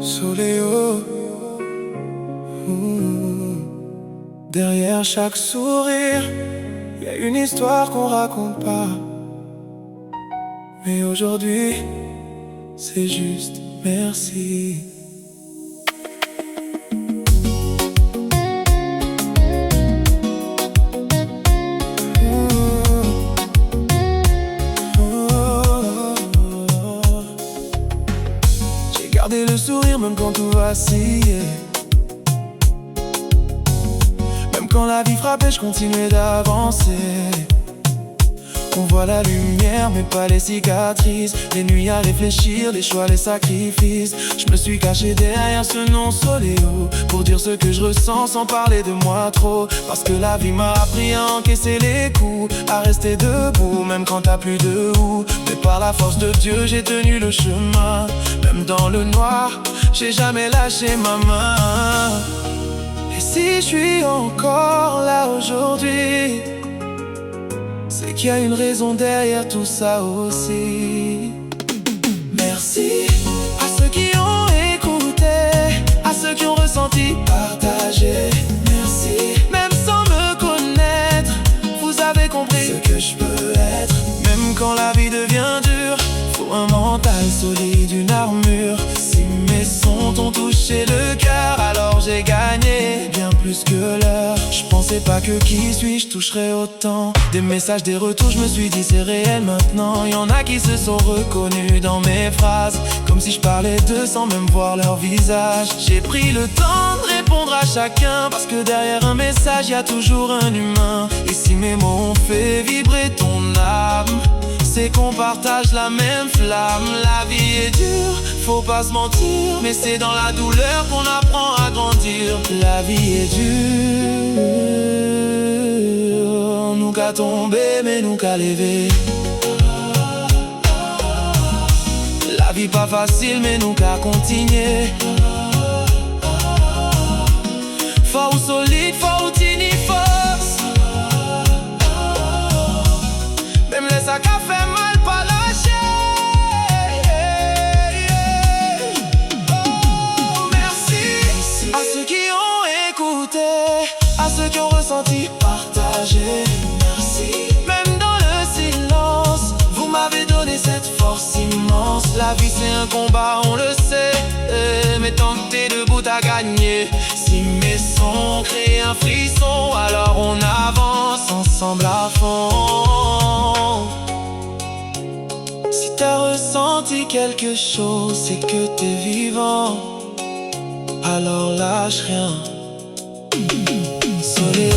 Soléo. Derrière chaque sourire, y a une histoire qu'on raconte pas. Mais aujourd'hui, c'est juste merci. J'ai gardé le sourire même quand tout vacillait. Même quand la vie frappait, je continuais d'avancer. On voit la lumière mais pas les cicatrices. Les nuits à réfléchir, les choix, les sacrifices. Je me suis caché derrière ce nom Soléo pour dire ce que je ressens sans parler de moi trop. Parce que la vie m'a appris à encaisser les coups, à rester debout même quand t'as plus de où. Mais par la force de Dieu j'ai tenu le chemin. Même dans le noir, j'ai jamais lâché ma main. Et si je suis encore là aujourd'hui, c'est qu'il y a une raison derrière tout ça aussi. Merci à ceux qui ont écouté, à ceux qui ont ressenti, partagé. Merci, même sans me connaître, vous avez compris ce que je peux être. Même quand la vie devient dure, faut un mental solide, une armure. Si mes sons t'ont touché le cœur, alors j'ai gagné bien plus que l'heure. Je pensais pas que qui suis-je toucherais autant. Des messages, des retours, je me suis dit c'est réel maintenant. Y'en a qui se sont reconnus dans mes phrases, comme si je parlais d'eux sans même voir leur visage. J'ai pris le temps de répondre à chacun, parce que derrière un message y a toujours un humain. Et si mes mots ont fait vibrer ton âme, c'est qu'on partage la même flamme. La vie est dure, faut pas se mentir, mais c'est dans la douleur qu'on apprend à grandir. La vie est dure, nous qu'à tomber, mais nous qu'à lever. La vie pas facile, mais nous qu'à continuer. Fort ou solide, fort ou tini force. Même les sacs à fait mal, pas lâcher. Oh, merci à ceux qui ont écouté, à ceux qui ont ressenti, partagé. Merci, même dans le silence, vous m'avez donné cette force immense. La vie c'est un combat, on le sait, mais tant que t'es debout t'as gagné. Si mes sons créent un frisson, alors on avance ensemble à fond. Si t'as ressenti quelque chose, c'est que t'es vivant, alors lâche rien. Soleil.